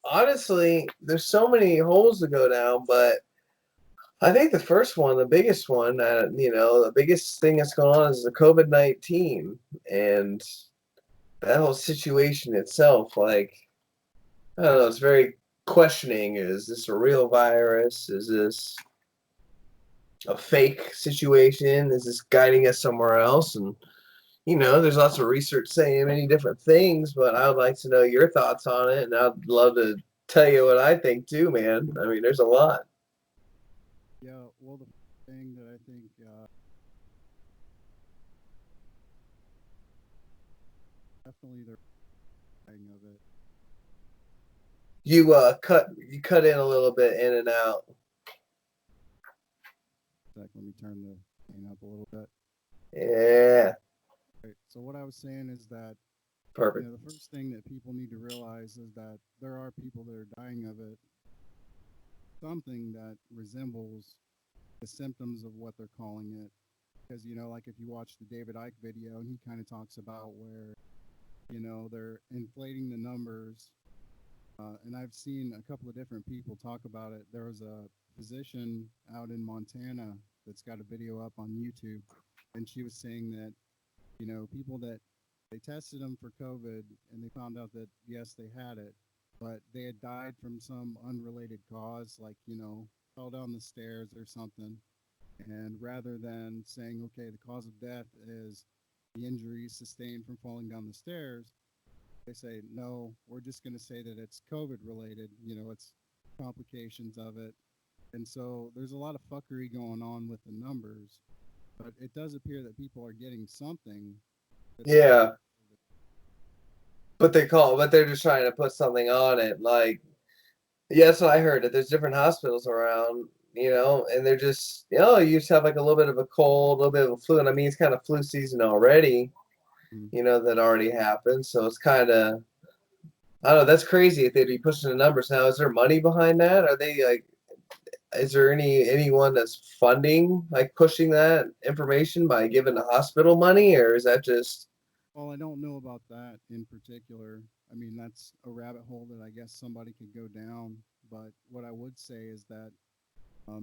honestly, there's so many holes to go down, but I think the first one, the biggest one, the biggest thing that's going on is the COVID-19 and that whole situation itself. Like, I don't know, it's very questioning. Is this a real virus? Is this a fake situation? Is this guiding us somewhere else? And there's lots of research saying many different things, but I would like to know your thoughts on it, and I'd love to tell you what I think too, man. I mean, there's a lot. Yeah, well, the thing that I think definitely they're dying of it. You cut in a little bit in and out. Let me turn the thing up a little bit. Yeah, Right. So what I was saying is that perfect. the first thing that people need to realize is that there are people that are dying of it, something that resembles the symptoms of what they're calling it. Because like if you watch the David Icke video, and he kind of talks about where they're inflating the numbers. And I've seen a couple of different people talk about it. There was a physician out in Montana that's got a video up on YouTube, and she was saying that people that they tested them for COVID and they found out that yes, they had it, but they had died from some unrelated cause, like fell down the stairs or something. And rather than saying, okay, the cause of death is the injuries sustained from falling down the stairs, they say, no, we're just going to say that it's COVID related. It's complications of it. And so there's a lot of fuckery going on with the numbers, but it does appear that people are getting something that they're calling Yeah, but they're just trying to put something on it. Like, yeah, that's what I heard. That there's different hospitals around, and they're just, you just have like a little bit of a cold, a little bit of a flu, and I mean it's kind of flu season already. COVID. That already happened, so it's kind of, I don't know. That's crazy if they'd be pushing the numbers now. Is there money behind that? Are they like? Is there anyone that's funding like pushing that information by giving the hospital money, or is that just? Well, I don't know about that in particular. I mean, that's a rabbit hole that I guess somebody could go down. But what I would say is that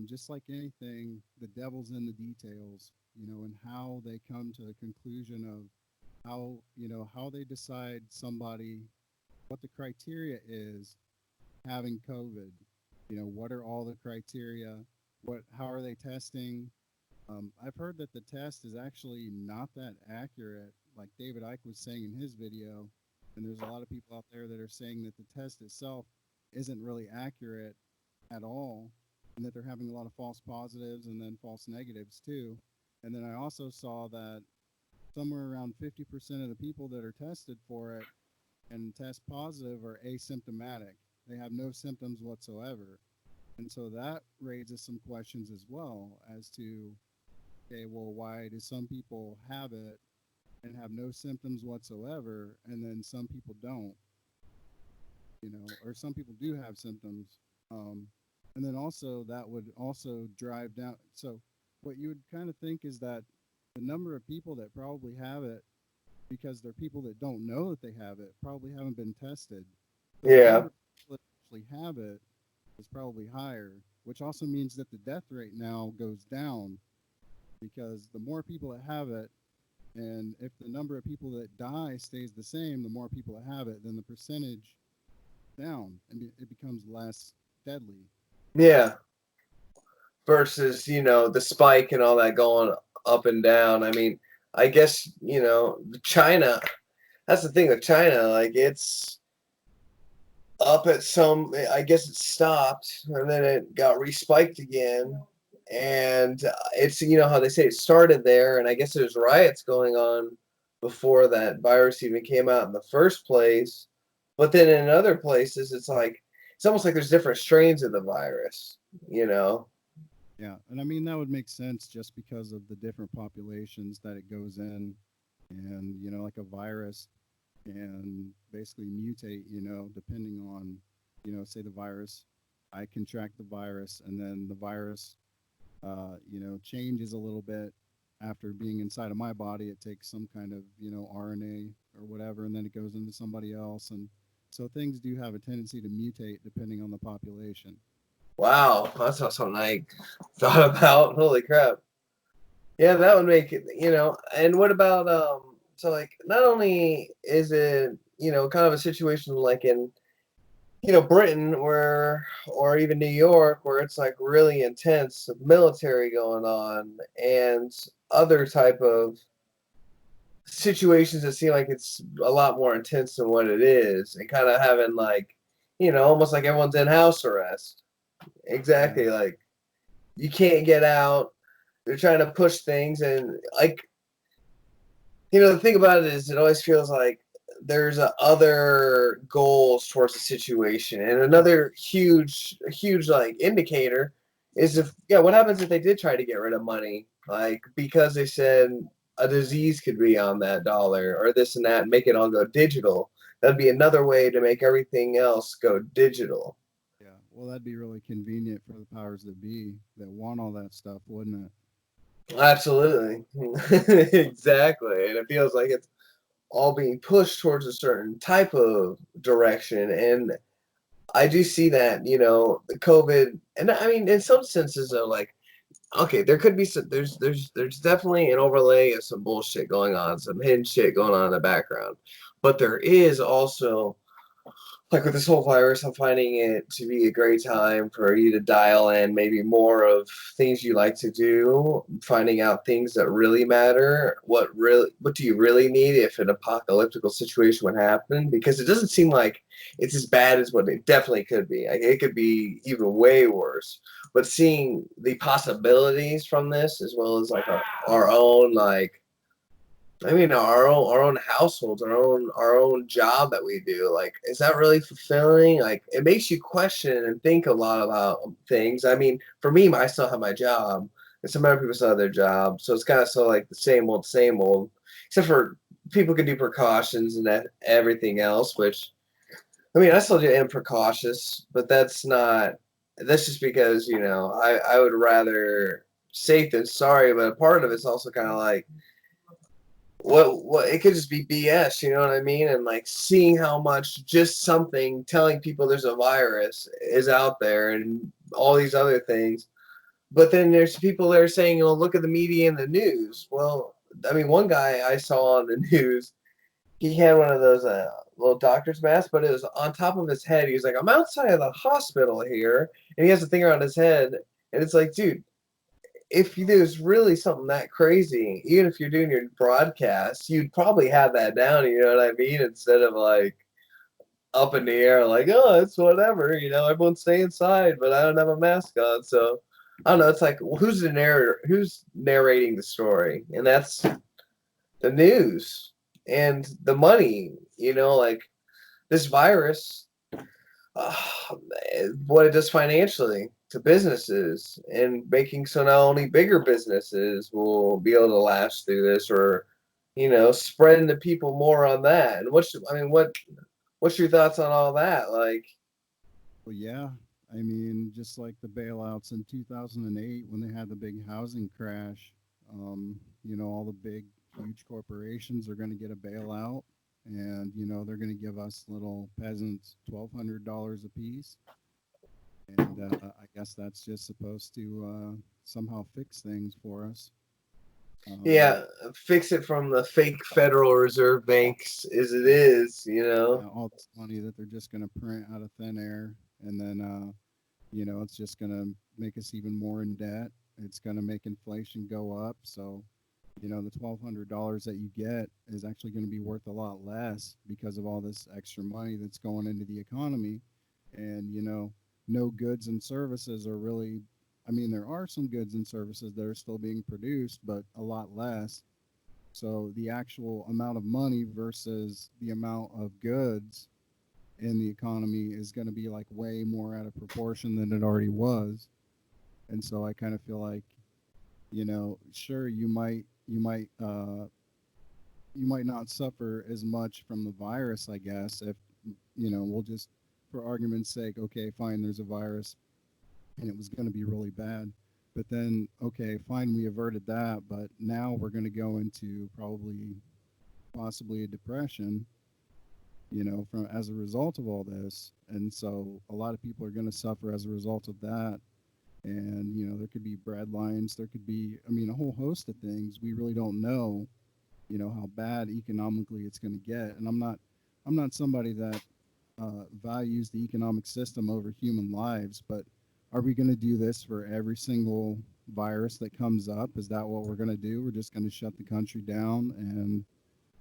just like anything, the devil's in the details, and how they come to the conclusion of how they decide somebody, what the criteria is having COVID. What are all the criteria? How are they testing? I've heard that the test is actually not that accurate, like David Icke was saying in his video. And there's a lot of people out there that are saying that the test itself isn't really accurate at all, and that they're having a lot of false positives and then false negatives too. And then I also saw that somewhere around 50% of the people that are tested for it and test positive are asymptomatic. They have no symptoms whatsoever. And so that raises some questions as well as to, okay, well, why do some people have it and have no symptoms whatsoever, and then some people don't, or some people do have symptoms. Um, and then also that would also drive down. So what you would kind of think is that the number of people that probably have it, because they're people that don't know that they have it, probably haven't been tested. So the Yeah, number of people that actually have it is probably higher, which also means that the death rate now goes down because the more people that have it, and if the number of people that die stays the same, the more people that have it, then the percentage down and it becomes less deadly. yeah. Versus the spike and all that going up and down. I mean, I guess China. That's the thing with China. Like it's up at some. I guess it stopped and then it got respiked again. And it's how they say it started there, and I guess there's riots going on before that virus even came out in the first place. But then in other places, it's almost like there's different strains of the virus. You know? Yeah, and I mean that would make sense just because of the different populations that it goes in, and like a virus can basically mutate, depending on, say the virus, I contract the virus, and then the virus, changes a little bit after being inside of my body. It takes some kind of, RNA or whatever, and then it goes into somebody else, and So things do have a tendency to mutate depending on the population. Wow, that's not something I thought about. Holy crap. Yeah, that would make it, and what about so like not only is it, kind of a situation like in, Britain where or even New York where it's like really intense military going on and other type of situations that seem like it's a lot more intense than what it is and kind of having like, almost like everyone's in house arrest. Yeah, Exactly, like you can't get out. They're trying to push things and like, the thing about it is, it always feels like there's other goals towards the situation, and another huge like indicator is if yeah, what happens if they did try to get rid of money, like because they said a disease could be on that dollar or this and that, and make it all go digital. That'd be another way to make everything else go digital. yeah. Well, that'd be really convenient for the powers that be that want all that stuff, wouldn't it? Absolutely, exactly, and it feels like it's all being pushed towards a certain type of direction. And I do see that, the COVID, and I mean, in some senses, though, like, okay, there could be some, there's definitely an overlay of some bullshit going on, some hidden shit going on in the background, but there is also like with this whole virus, I'm finding it to be a great time for you to dial in maybe more of things you like to do, finding out things that really matter. What do you really need if an apocalyptic situation would happen? Because it doesn't seem like it's as bad as what it definitely could be. Like, it could be even way worse. But seeing the possibilities from this, as well as like our own like I mean, our own households, our own job that we do. Like, is that really fulfilling? Like, it makes you question and think a lot about things. I mean, for me, I still have my job, and some other people still have their job, so it's kind of so like the same old. Except for people can do precautions and that everything else. Which I mean, I still am precautious, but that's not. That's just because I would rather safe than sorry. But a part of it's also kind of like what it could just be BS, you know what I mean? And like seeing how much just something telling people there's a virus is out there and all these other things. But then there's people that are saying, look at the media and the news. Well, I mean, one guy I saw on the news, he had one of those little doctor's masks, but it was on top of his head. He was like, I'm outside of the hospital here. And he has a thing around his head. And it's like, dude, if there's really something that crazy, even if you're doing your broadcast, you'd probably have that down. You know what I mean? Instead of like up in the air, like, oh, it's whatever. Everyone stay inside, but I don't have a mask on, so I don't know. It's like, who's the narrator? Who's narrating the story? And that's the news and the money. Like this virus, uh, what it does financially to businesses and making so not only bigger businesses will be able to last through this or spreading to people more on that. And what's your thoughts on all that? Like, Well, yeah. I mean, just like the bailouts in 2008 when they had the big housing crash, all the big, huge corporations are going to get a bailout, and they're going to give us little peasants $1,200 a piece, and I guess that's just supposed to somehow fix things for us. Um, yeah, fix it from the fake Federal Reserve banks as it is. yeah, all this money that they're just going to print out of thin air, and then it's just going to make us even more in debt. It's going to make inflation go up. So, the $1,200 that you get is actually going to be worth a lot less because of all this extra money that's going into the economy. And, no goods and services are really, I mean, there are some goods and services that are still being produced, but a lot less. So the actual amount of money versus the amount of goods in the economy is going to be like way more out of proportion than it already was. And so I kind of feel like, sure, you might not suffer as much from the virus, I guess, if we'll just, for argument's sake, okay, fine, there's a virus and it was going to be really bad. But then, okay, fine, we averted that, but now we're going to go into probably possibly a depression. from as a result of all this. And so a lot of people are going to suffer as a result of that. And, there could be bread lines, there could be, I mean, a whole host of things. We really don't know, how bad economically it's going to get. And I'm not somebody that values the economic system over human lives, but are we going to do this for every single virus that comes up? Is that what we're going to do? We're just going to shut the country down and,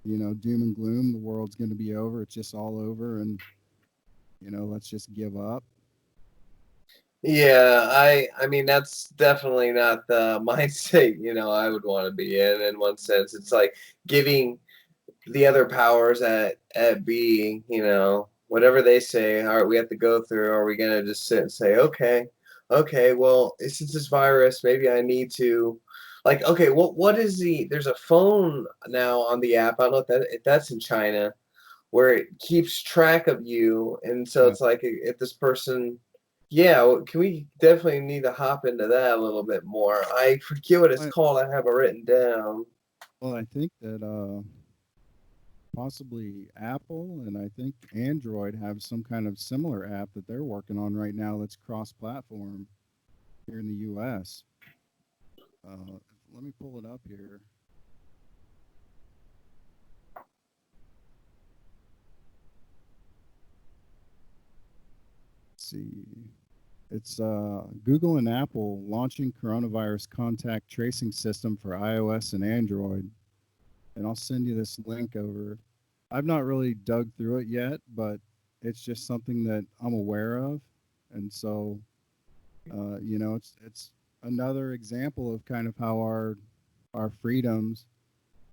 doom and gloom, the world's going to be over. It's just all over. And, let's just give up. Yeah, I mean that's definitely not the mindset, I would want to be in one sense. It's like giving the other powers at B, whatever they say, all right, we have to go through, are we gonna just sit and say, okay, well, since this virus, maybe I need to like, okay, what is there's a phone now on the app. I don't know if that's in China, where it keeps track of you, and so Yeah. it's like if this person, yeah, can we definitely need to hop into that a little bit more. I forget what it's I, called. I have it written down. well, I think that possibly Apple and I think Android have some kind of similar app that they're working on right now that's cross-platform here in the U.S. Uh, Let me pull it up here. Let's see. It's Google and Apple launching coronavirus contact tracing system for iOS and Android. And I'll send you this link over. I've not really dug through it yet, but it's just something that I'm aware of. And so, it's another example of kind of how our freedoms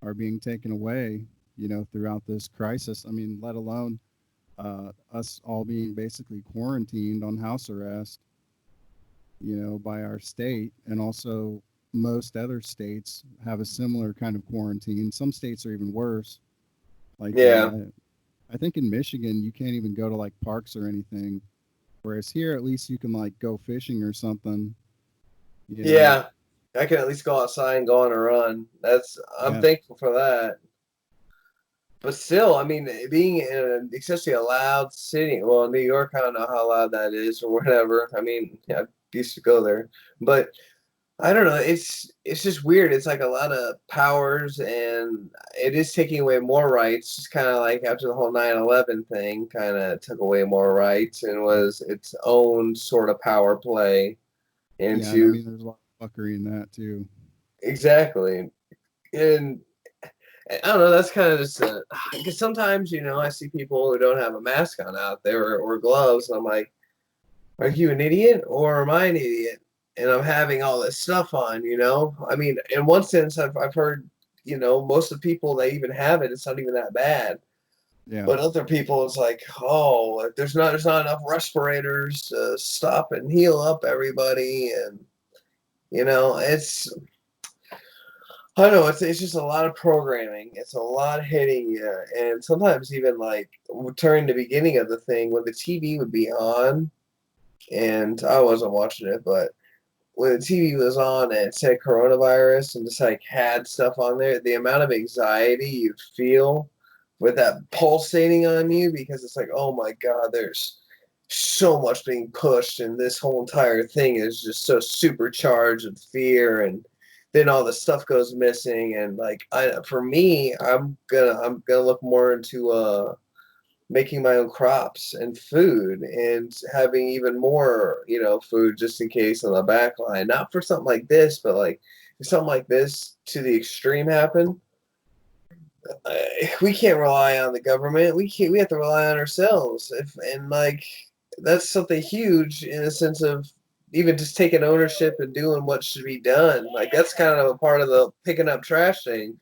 are being taken away, throughout this crisis. I mean, let alone us all being basically quarantined on house arrest, by our state. And also, most other states have a similar kind of quarantine. Some states are even worse. Like, Yeah. I think in Michigan, you can't even go to like parks or anything. Whereas here, at least you can like go fishing or something, you know? Yeah, I can at least go outside and go on a run. I'm Yeah. thankful for that. But still, I mean, being in especially a loud city. Well, New York, I don't know how loud that is or whatever. I mean, yeah, I used to go there, but I don't know. It's just weird. It's like a lot of powers, and it is taking away more rights. Just kind of like after the whole 9/11 thing, kind of took away more rights and was its own sort of power play Yeah. And I into mean, there's a lot of fuckery in that too. exactly. And I don't know. That's kind of just because sometimes I see people who don't have a mask on out there or gloves, and I'm like, are you an idiot or am I an idiot? And I'm having all this stuff on. I mean, in one sense, I've heard most of the people that even have it, it's not even that bad. Yeah. But other people, it's like, oh, there's not enough respirators to stop and heal up everybody, and it's I don't know. It's just a lot of programming. It's a lot hitting you, and sometimes even like during the beginning of the thing when the TV would be on, and I wasn't watching it, but when the TV was on and it said coronavirus and just like had stuff on there, the amount of anxiety you feel with that pulsating on you because it's like, oh my God, there's so much being pushed, and this whole entire thing is just so supercharged with fear, and then all the stuff goes missing, and like for me, I'm gonna look more into making my own crops and food and having even more, food just in case on the back line. Not for something like this, but like if something like this to the extreme happen, uh, we can't rely on the government. We have to rely on ourselves. If and like that's something huge in a sense of even just taking ownership and doing what should be done. Like that's kind of a part of the picking up trash thing.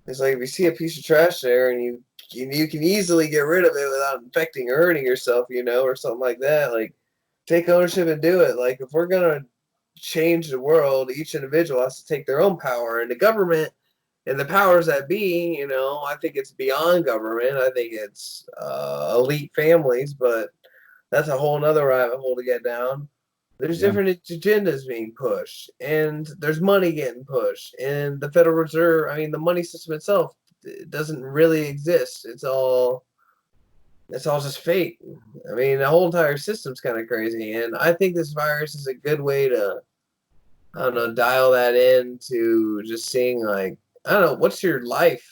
It's like if you see a piece of trash there and you can easily get rid of it without infecting or hurting yourself, or something like that. Like take ownership and do it. Like if we're gonna change the world, each individual has to take their own power, and the government and the powers that be, I think it's beyond government. I think it's elite families, but that's a whole nother rabbit hole to get down. There's Yeah. different agendas being pushed, and there's money getting pushed, and the Federal Reserve. I mean, the money system itself doesn't really exist. It's all it's all just fate. I mean, the whole entire system's kind of crazy, and I think this virus is a good way to, I don't know, dial that in to just seeing like, I don't know, what's your life?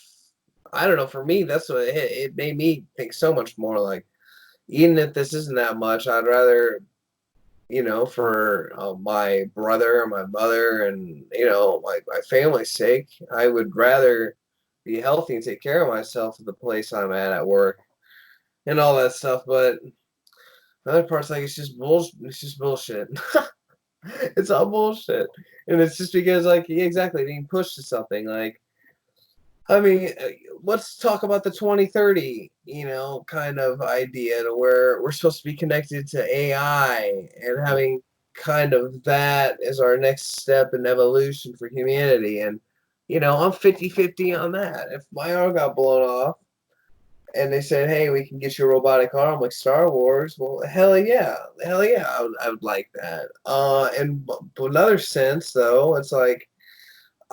I don't know. For me, that's what it made me think so much more. Like, even if this isn't that much, I'd rather, for my brother or my mother and my family's sake, I would rather be healthy and take care of myself at the place I'm at work and all that stuff. But the other part's like it's just bullshit. It's just bullshit. It's all bullshit, and it's just because like yeah, exactly being pushed to something like. I mean, let's talk about the 2030, kind of idea to where we're supposed to be connected to AI and having kind of that as our next step in evolution for humanity. And, I'm 50-50 on that. If my arm got blown off and they said, hey, we can get you a robotic arm like Star Wars, well, hell yeah. Hell yeah, I would like that. And another sense, though, it's like,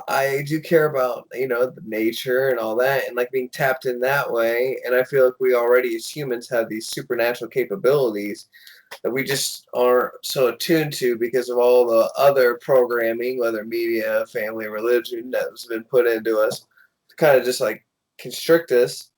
I do care about, the nature and all that and like being tapped in that way. And I feel like we already as humans have these supernatural capabilities that we just aren't so attuned to because of all the other programming, whether media, family, religion, that's been put into us to kind of just like constrict us.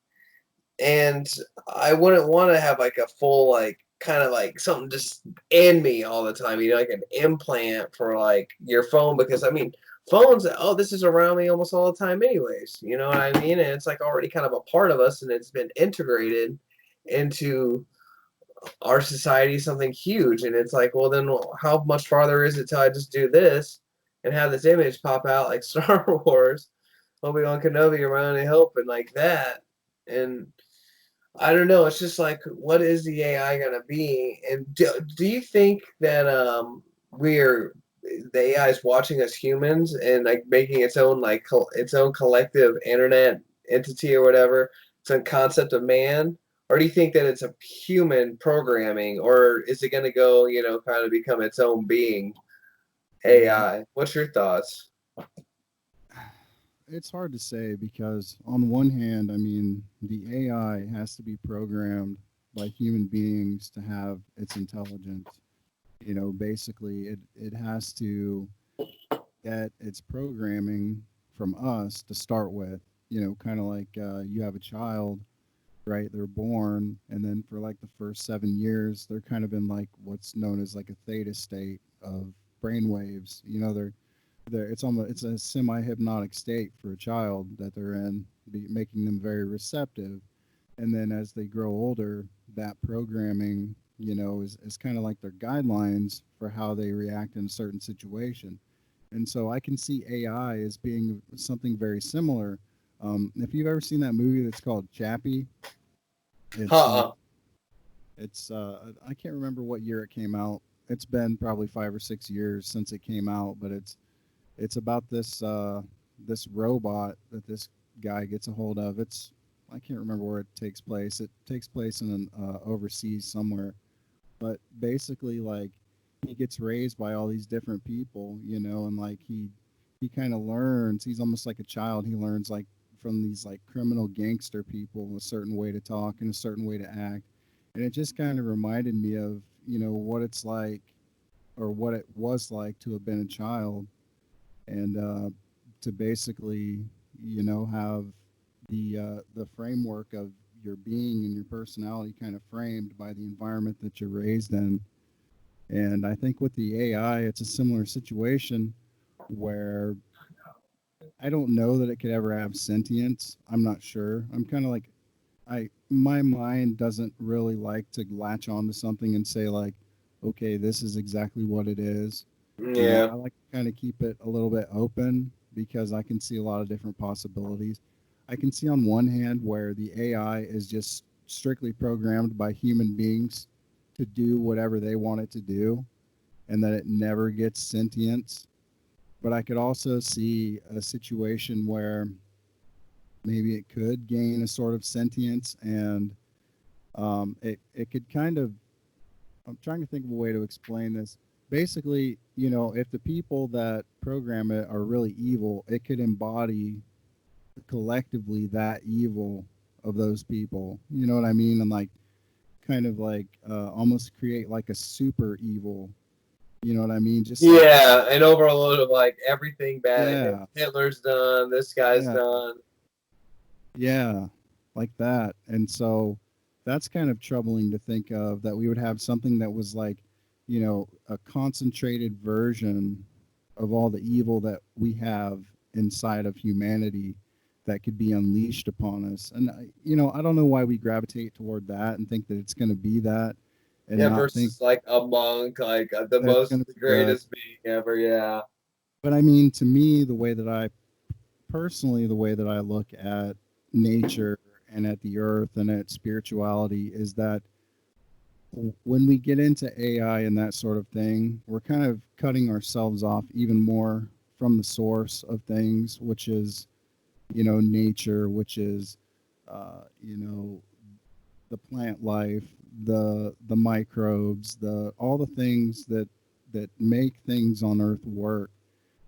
And I wouldn't want to have like a full like kind of like something just in me all the time, like an implant for like your phone because I mean phones, oh, this is around me almost all the time anyways, you know what I mean? And it's like already kind of a part of us and it's been integrated into our society, something huge. And it's like, well then how much farther is it till I just do this and have this image pop out like Star Wars, Obi-Wan Kenobi or my only hope and like that. And I don't know. It's just like, what is the AI gonna be? And do you think that we're the AI is watching us humans and like making its own like its own collective internet entity or whatever, its own concept of man? Or do you think that it's a human programming, or is it gonna go, kind of become its own being Yeah, AI? What's your thoughts? it's hard to say because on one hand, I mean, the AI has to be programmed by human beings to have its intelligence. Basically, it has to get its programming from us to start with. Kind of like you have a child, right? They're born, and then for like the first 7 years, they're kind of in like what's known as like a theta state of brain waves. It's a semi hypnotic state for a child that they're in, making them very receptive. And then as they grow older, that programming, is kind of like their guidelines for how they react in a certain situation. And so I can see AI as being something very similar. If you've ever seen that movie that's called Chappie, it's Huh. I can't remember what year it came out. It's been probably 5 or 6 years since it came out, but it's about this robot that this guy gets a hold of. I can't remember where it takes place. It takes place in an overseas somewhere, but basically like he gets raised by all these different people, and like he kind of learns. He's almost like a child. He learns like from these like criminal gangster people a certain way to talk and a certain way to act, and it just kind of reminded me of what it's like or what it was like to have been a child and to basically have the framework of your being and your personality kind of framed by the environment that you're raised in. And I think with the AI, it's a similar situation where I don't know that it could ever have sentience. I'm not sure. I'm kind of like my mind doesn't really like to latch onto something and say like, okay, this is exactly what it is. Yeah. I like to kind of keep it a little bit open because I can see a lot of different possibilities. I can see on one hand where the AI is just strictly programmed by human beings to do whatever they want it to do and that it never gets sentience. But I could also see a situation where maybe it could gain a sort of sentience and it could kind of, I'm trying to think of a way to explain this. Basically, if the people that program it are really evil, it could embody collectively that evil of those people. You know what I mean? And like kind of like almost create like a super evil. You know what I mean? Just like, Yeah, an overload of like everything bad. yeah, Hitler's done. This guy's yeah, done. yeah, like that. And so that's kind of troubling to think of, that we would have something that was like, a concentrated version of all the evil that we have inside of humanity that could be unleashed upon us. And, I don't know why we gravitate toward that and think that it's going to be that, and Yeah, not think versus like a monk, like the that it's going most, to the be good. greatest being ever. Yeah. But I mean, to me, the way that I look at nature and at the earth and at spirituality is that when we get into AI and that sort of thing, we're kind of cutting ourselves off even more from the source of things, which is, nature, which is, you know, the plant life, the microbes, the all the things that make things on Earth work.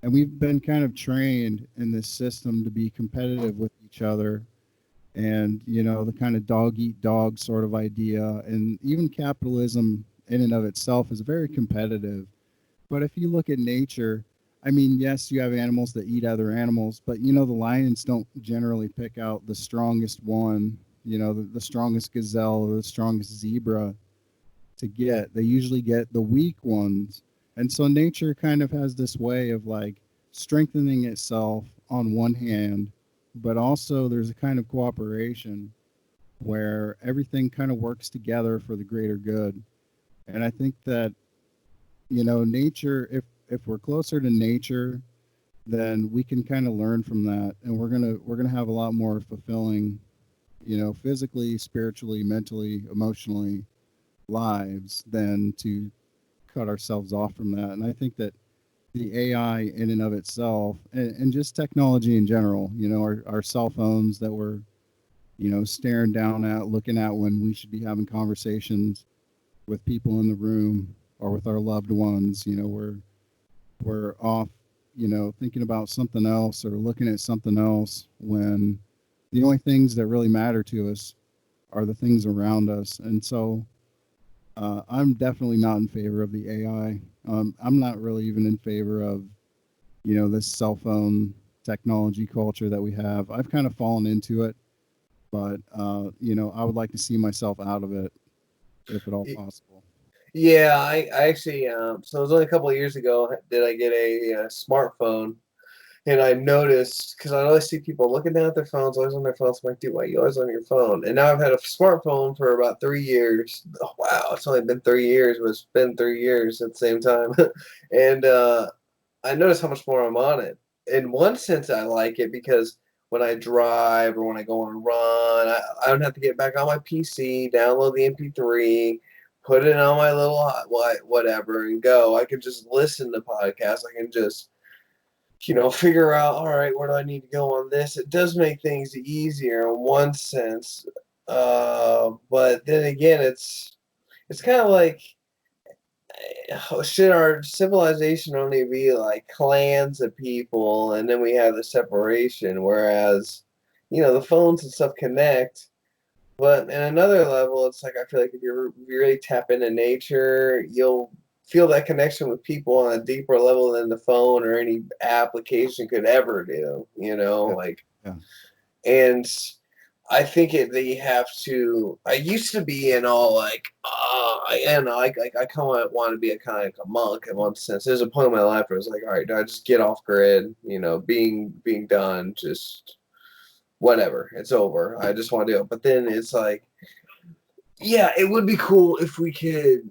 And we've been kind of trained in this system to be competitive with each other, and the kind of dog eat dog sort of idea, and even capitalism in and of itself is very competitive. But if you look at nature, I mean, yes, you have animals that eat other animals, but the lions don't generally pick out the strongest one, the strongest gazelle or the strongest zebra to get. They usually get the weak ones. And so nature kind of has this way of like strengthening itself on one hand, but also there's a kind of cooperation where everything kind of works together for the greater good. And I think that, nature, if we're closer to nature, then we can kind of learn from that, and we're going to have a lot more fulfilling, physically, spiritually, mentally, emotionally lives than to cut ourselves off from that. And I think that the AI in and of itself, and just technology in general, our cell phones that we're, staring down at, looking at when we should be having conversations with people in the room or with our loved ones, we're off, thinking about something else or looking at something else, when the only things that really matter to us are the things around us. And so I'm definitely not in favor of the AI. I'm not really even in favor of, this cell phone technology culture that we have. I've kind of fallen into it, but I would like to see myself out of it if at all Y- possible. Yeah, I actually, so it was only a couple of years ago did I get a smartphone. And I noticed, because I always see people looking down at their phones, always on their phones. I'm like, dude, why are you always on your phone? And now I've had a smartphone for about 3 years. Oh, wow, it's only been 3 years, but it's been 3 years at the same time. And I notice how much more I'm on it. In one sense, I like it because when I drive or when I go on a run, I don't have to get back on my PC, download the MP3, put it on my little whatever, and go. I can just listen to podcasts. I can just figure out, all right, where do I need to go on this? It does make things easier in one sense. But then again, it's kind of like, should our civilization only be like clans of people and then we have the separation, whereas, the phones and stuff connect. But in another level, it's like I feel like if you really tap into nature, you'll feel that connection with people on a deeper level than the phone or any application could ever do. Yeah, Like, yeah, and I think they have to. I used to be in all like, I kind of want to be a kind of like a monk in one sense. There's a point in my life where it's like, all right, do I just get off grid? Being done, just whatever, it's over. I just want to do it. But then it's like, yeah, it would be cool if we could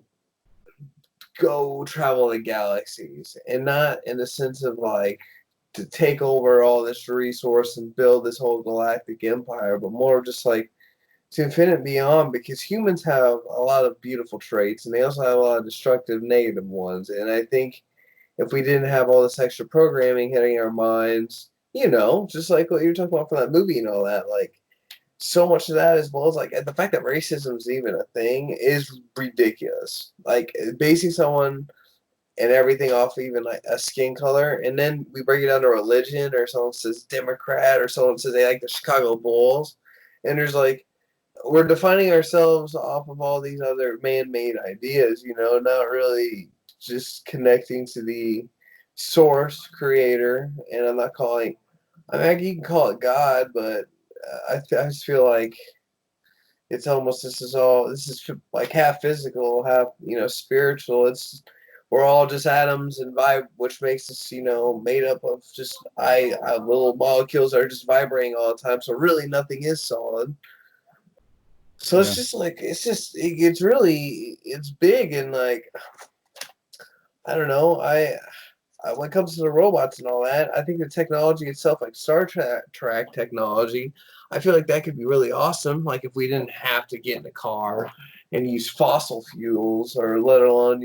go travel the galaxies, and not in the sense of like to take over all this resource and build this whole galactic empire, but more just like to infinite beyond, because humans have a lot of beautiful traits and they also have a lot of destructive negative ones. And I think if we didn't have all this extra programming hitting our minds, just like what you were talking about for that movie and all that, like so much of that, as well as like the fact that racism is even a thing, is ridiculous. Like basing someone and everything off even like a skin color, and then we break it down to religion, or someone says Democrat, or someone says they like the Chicago Bulls, and there's like we're defining ourselves off of all these other man-made ideas, not really just connecting to the source creator. And I'm not calling, I mean, you can call it God, but I just feel like it's almost, this is like half physical, half, spiritual. We're all just atoms and vibe, which makes us, made up of just little molecules that are just vibrating all the time. So really nothing is solid. So it's Yeah. just like, it's really, it's big. And like, I don't know, when it comes to the robots and all that, I think the technology itself, like Trek technology, I feel like that could be really awesome. Like if we didn't have to get in a car and use fossil fuels, or let alone,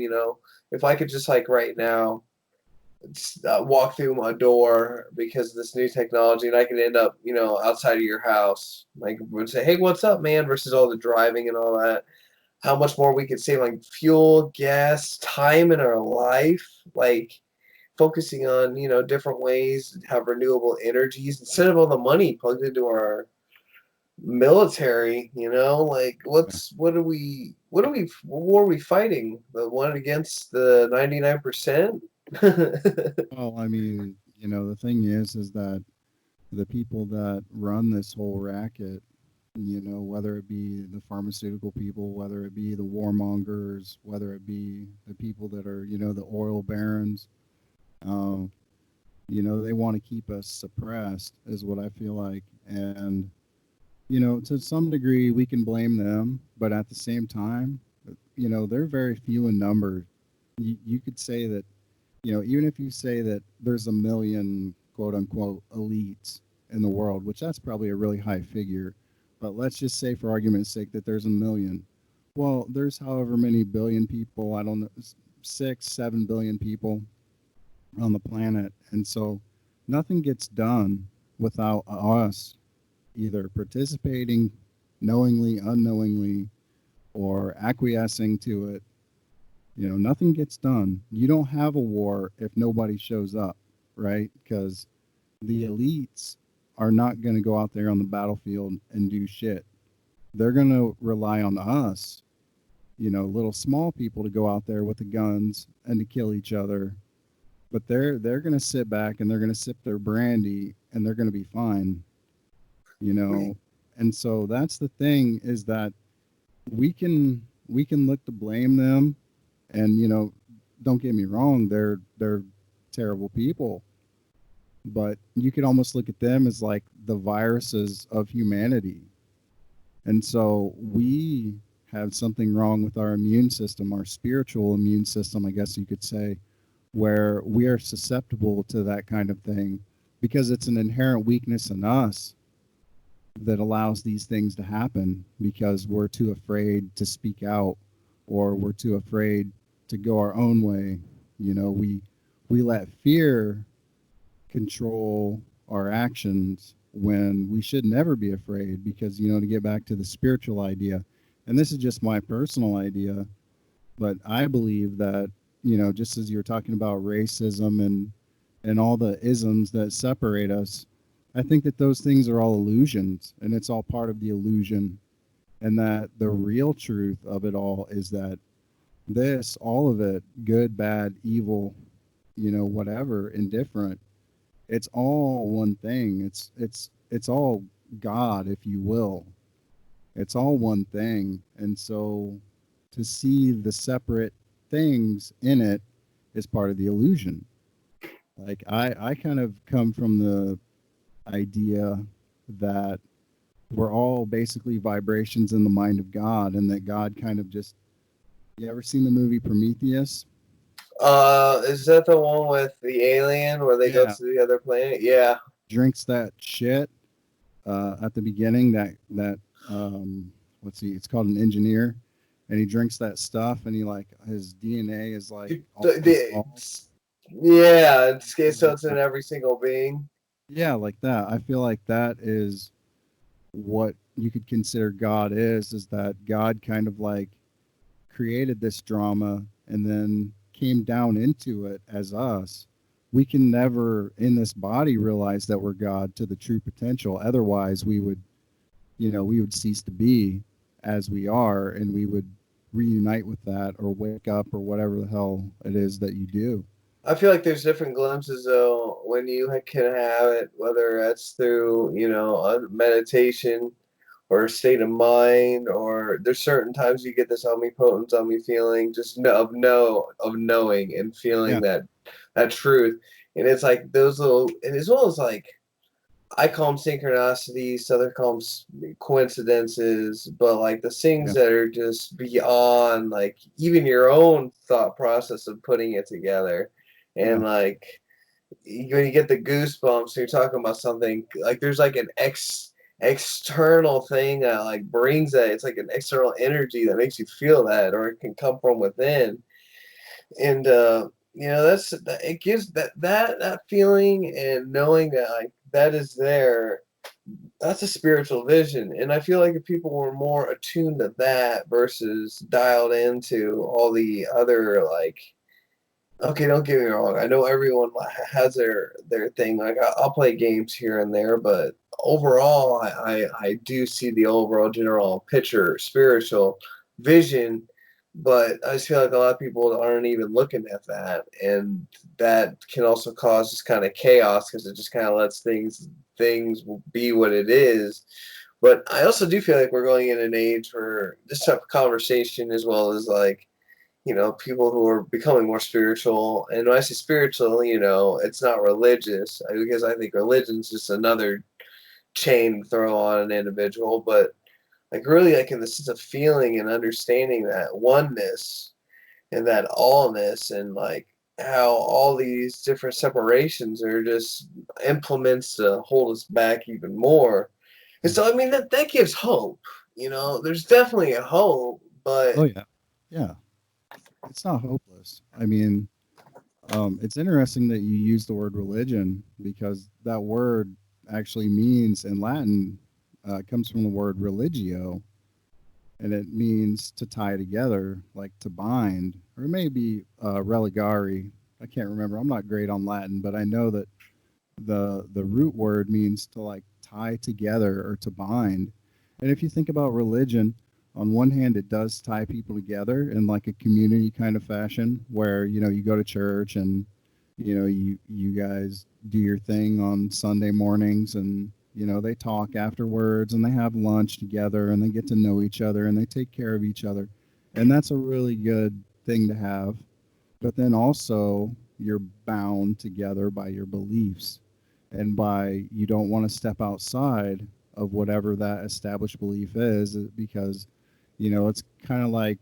if I could just like right now walk through my door because of this new technology, and I could end up, outside of your house, like would say, hey, what's up, man? Versus all the driving and all that. How much more we could save, like fuel, gas, time in our life, like focusing on different ways to have renewable energies instead of all the money plugged into our military. Like what war are we fighting, the one against the 99%? Well, I mean, the thing is that the people that run this whole racket, whether it be the pharmaceutical people, whether it be the warmongers, whether it be the people that are, the oil barons, um, they want to keep us suppressed, is what I feel like. And, to some degree, we can blame them, but at the same time, they're very few in number. You could say that, even if you say that there's a million quote unquote elites in the world, which that's probably a really high figure, but let's just say for argument's sake that there's a million. Well, there's however many billion people, I don't know, 6, 7 billion people on the planet. And so nothing gets done without us either participating knowingly, unknowingly, or acquiescing to it. Nothing gets done. You don't have a war if nobody shows up, right? Because the elites are not going to go out there on the battlefield and do shit. They're going to rely on us, little small people, to go out there with the guns and to kill each other. But they're going to sit back and they're going to sip their brandy and they're going to be fine, you know. And so that's the thing, is that we can look to blame them, and don't get me wrong, they're terrible people, but you could almost look at them as like the viruses of humanity. And so we have something wrong with our immune system, our spiritual immune system, I guess you could say, where we are susceptible to that kind of thing because it's an inherent weakness in us that allows these things to happen, because we're too afraid to speak out, or we're too afraid to go our own way. We let fear control our actions when we should never be afraid, because to get back to the spiritual idea, and this is just my personal idea, but I believe that, just as you're talking about racism and all the isms that separate us, I think that those things are all illusions, and it's all part of the illusion. And that the real truth of it all is that all of it, good, bad, evil, whatever, indifferent, it's all one thing. It's all God, if you will. It's all one thing. And so to see the separate things in it is part of the illusion. Like I kind of come from the idea that we're all basically vibrations in the mind of God, and that God kind of just, you ever seen the movie Prometheus? Is that the one with the alien where they go Yeah. to the other planet? Yeah. Drinks that shit at the beginning, that let's see, it's called an engineer, and he drinks that stuff, and he, like, his DNA is like all dissolved. Yeah, so it's in every single being. Yeah, like that. I feel like that is what you could consider God is that God kind of like created this drama and then came down into it as us. We can never in this body realize that we're God to the true potential. Otherwise, we would we would cease to be as we are, and we would reunite with that or wake up or whatever the hell it is that you do. I feel like there's different glimpses though when you can have it, whether that's through a meditation or a state of mind, or there's certain times you get this omnipotent, omni feeling, just of knowing and feeling Yeah, that truth, and it's like those little, and as well as like I call them synchronicities, others call them coincidences, but like the things yeah, that are just beyond like even your own thought process of putting it together. And yeah, like when you get the goosebumps, you're talking about something like there's like an external thing that like brings that. It's like an external energy that makes you feel that, or it can come from within. And that's it gives that feeling and knowing that like that is there, that's a spiritual vision. And I feel like if people were more attuned to that versus dialed into all the other like, okay, don't get me wrong, I know everyone has their thing, like I'll play games here and there, but overall I do see the overall general picture, spiritual vision. But I just feel like a lot of people aren't even looking at that, and that can also cause just kind of chaos because it just kind of lets things be what it is. But I also do feel like we're going in an age where this type of conversation, as well as like people who are becoming more spiritual. And when I say spiritual, it's not religious, because I think religion's just another chain to throw on an individual, but like really like in the sense of feeling and understanding that oneness and that allness, and like how all these different separations are just implements to hold us back even more. And yeah. so I mean that gives hope. There's definitely a hope, but Oh yeah, yeah. It's not hopeless. I mean, it's interesting that you use the word religion because that word actually means in Latin, comes from the word religio, and it means to tie together, like to bind, or maybe religare. I can't remember. I'm not great on Latin, but I know that the root word means to like tie together or to bind. And if you think about religion, on one hand, it does tie people together in like a community kind of fashion, where you go to church and you guys do your thing on Sunday mornings, and they talk afterwards and they have lunch together and they get to know each other and they take care of each other, and that's a really good thing to have. But then also you're bound together by your beliefs, and by you don't want to step outside of whatever that established belief is, because it's kind of like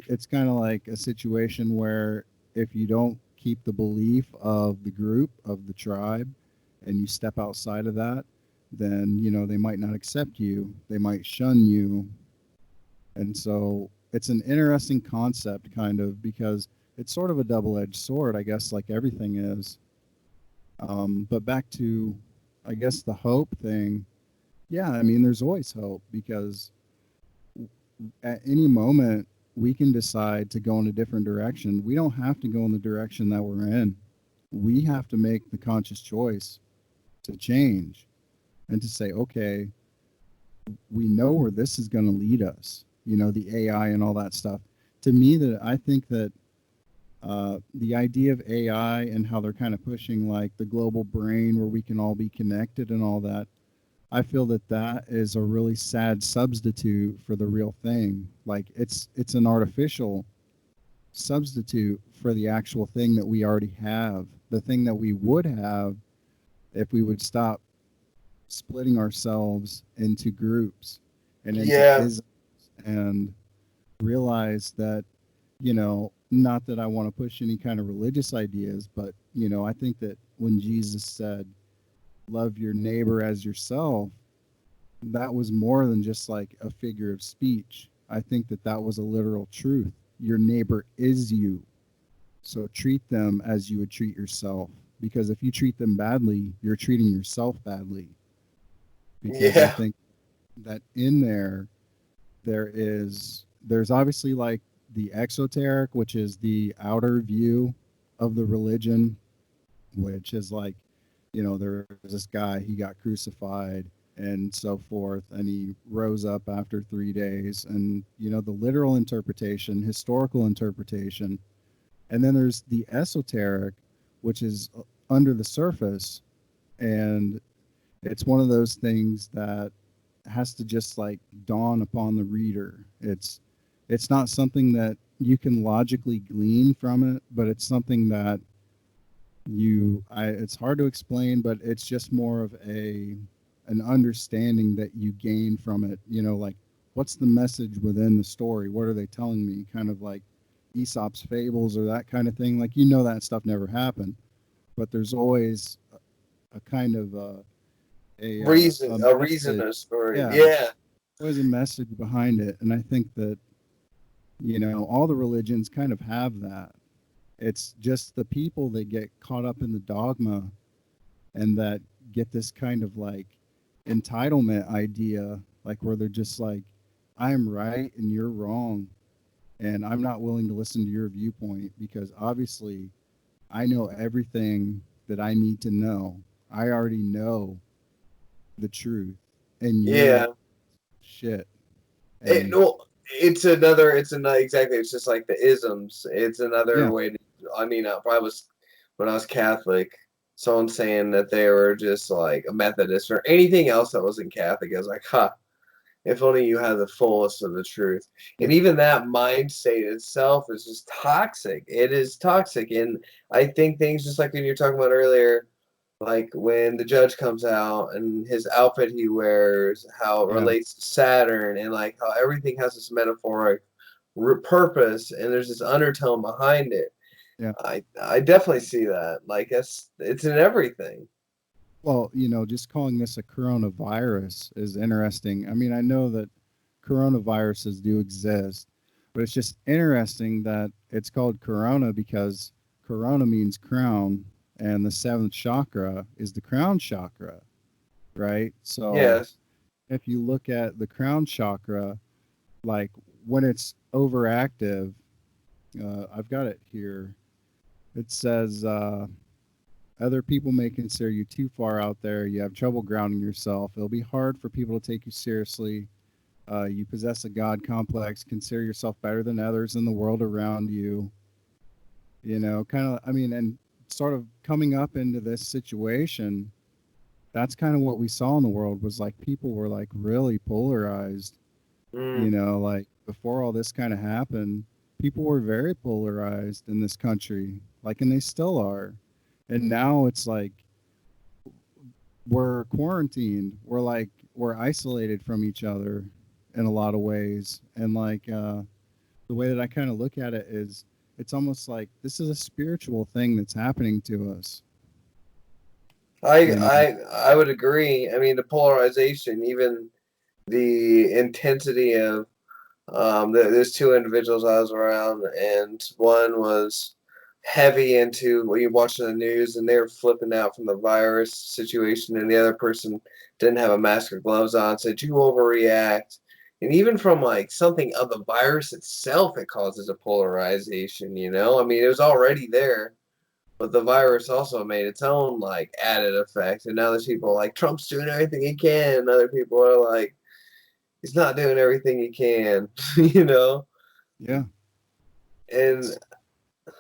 it's kind of like a situation where if you don't keep the belief of the group, of the tribe, and you step outside of that, then they might not accept you, they might shun you. And so it's an interesting concept, kind of, because it's sort of a double-edged sword, I guess, like everything is. But back to, I guess, the hope thing. Yeah, I mean, there's always hope, because at any moment we can decide to go in a different direction. We don't have to go in the direction that we're in. We have to make the conscious choice to change and to say, okay, we know where this is going to lead us, the AI and all that stuff. To me, that I think that the idea of AI and how they're kind of pushing like the global brain where we can all be connected and all that, I feel that that is a really sad substitute for the real thing. Like it's an artificial substitute for the actual thing that we already have, the thing that we would have if we would stop splitting ourselves into groups and into yeah. isms, and realize that, not that I want to push any kind of religious ideas, but, I think that when Jesus said, love your neighbor as yourself, that was more than just like a figure of speech. I think that that was a literal truth. Your neighbor is you. So treat them as you would treat yourself. Because if you treat them badly, you're treating yourself badly. Because I Yeah. think that in there's obviously like the exoteric, which is the outer view of the religion, which is like, there was this guy, he got crucified, and so forth, and he rose up after 3 days. And the literal interpretation, historical interpretation, and then there's the esoteric, which is under the surface, and it's one of those things that has to just like dawn upon the reader. It's not something that you can logically glean from it, but it's something that it's hard to explain, but it's just more of an understanding that you gain from it. Like, what's the message within the story? What are they telling me? Kind of like Aesop's fables or that kind of thing. Like, that stuff never happened, but there's always a kind of a A reason, message. a story. Yeah, Yeah. always a message behind it. And I think that all the religions kind of have that. It's just the people that get caught up in the dogma and that get this kind of like entitlement idea, like where they're just like, I'm right and you're wrong, and I'm not willing to listen to your viewpoint because obviously I know everything that I need to know. I already know the truth, and you're Yeah. shit. It, And well, it's another, exactly. It's just like the isms. It's another yeah, way to, I mean, when I was Catholic, someone saying that they were just like a Methodist or anything else that wasn't Catholic, I was like, huh, if only you had the fullest of the truth. yeah, And even that mind state itself is just toxic. It is toxic. And I think things just like when you were talking about earlier, like when the judge comes out and his outfit he wears, how it yeah, relates to Saturn, and like how everything has this metaphoric purpose, and there's this undertone behind it. yeah. I definitely see that. Like it's in everything. Well, just calling this a coronavirus is interesting. I mean, I know that coronaviruses do exist, but it's just interesting that it's called corona because corona means crown, and the seventh chakra is the crown chakra, right? So Yes. if you look at the crown chakra, like when it's overactive, I've got it here. It says, other people may consider you too far out there. You have trouble grounding yourself. It'll be hard for people to take you seriously. You possess a God complex. Consider yourself better than others in the world around you. Kind of, I mean, and sort of coming up into this situation, that's kind of what we saw in the world was like people were like really polarized. Mm. Like before all this kind of happened, people were very polarized in this country, like, and they still are. And now it's like, we're quarantined. We're isolated from each other in a lot of ways. And like the way that I kind of look at it is it's almost like this is a spiritual thing that's happening to us, I you know? I I would agree. I mean, the polarization, even the intensity of there's two individuals I was around, and one was heavy into what you watching the news, and they were flipping out from the virus situation, and the other person didn't have a mask or gloves on, said you overreact. And even from like something of the virus itself, it causes a polarization, you know? I mean, it was already there, but the virus also made its own like added effect. And now there's people like Trump's doing everything he can, and other people are like, he's not doing everything he can, you know? Yeah. And It's oh,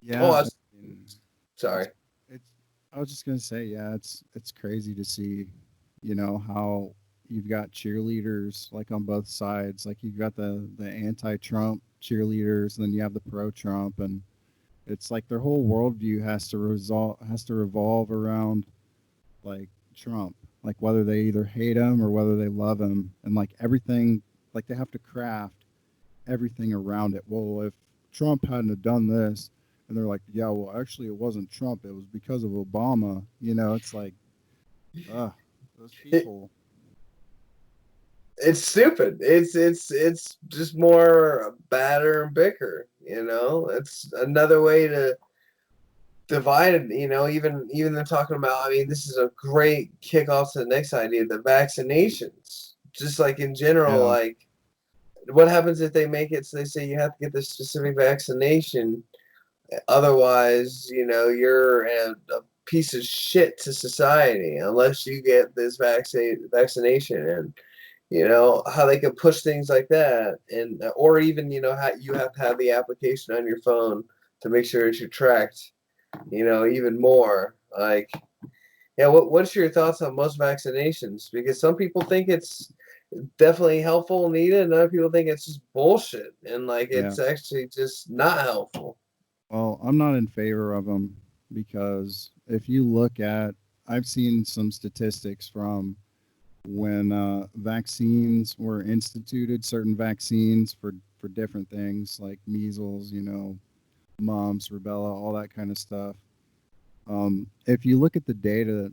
yeah. I mean, it's sorry. it's I was just gonna say, yeah, it's crazy to see, how you've got cheerleaders like on both sides. Like you've got the anti-Trump cheerleaders, and then you have the pro-Trump, and it's like their whole worldview has to revolve around like Trump, like whether they either hate him or whether they love him, and like everything, like they have to craft everything around it. Well, if Trump hadn't have done this, and they're like, yeah, well, actually, it wasn't Trump; it was because of Obama. It's like, those It, people. it's stupid. It's just more batter and bicker. You know, it's another way to divide it. You know, even they're talking about. I mean, this is a great kickoff to the next idea: the vaccinations. Just like in general, Yeah, like what happens if they make it so they say you have to get this specific vaccination, otherwise, you know, you're piece of shit to society unless you get this vaccination. And how they can push things like that, and or even how you have to have the application on your phone to make sure that you're tracked, even more. Like, yeah, what's your thoughts on most vaccinations? Because some people think it's definitely helpful and needed, and other people think it's just bullshit and like Yeah. it's actually just not helpful. Well, I'm not in favor of them because if you look at, I've seen some statistics from when vaccines were instituted, certain vaccines for different things like measles, mumps, rubella, all that kind of stuff. If you look at the data,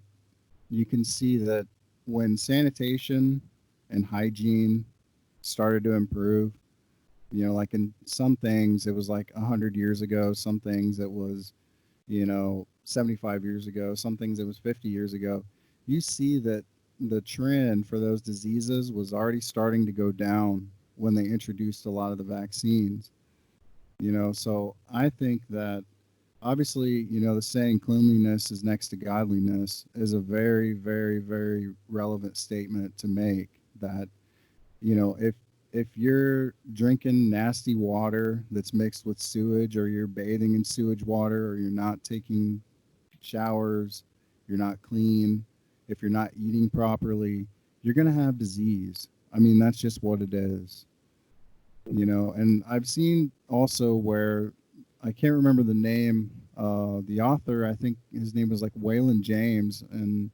you can see that when sanitation and hygiene started to improve, like in some things it was like 100 years ago, some things it was 75 years ago, some things it was 50 years ago. You see that the trend for those diseases was already starting to go down when they introduced a lot of the vaccines. So I think that obviously, the saying cleanliness is next to godliness is a very, very, very relevant statement to make. That, if you're drinking nasty water that's mixed with sewage, or you're bathing in sewage water, or you're not taking showers, you're not clean, if you're not eating properly, you're going to have disease. I mean, that's just what it is. And I've seen also where I can't remember the name, the author, I think his name was like Waylon James, and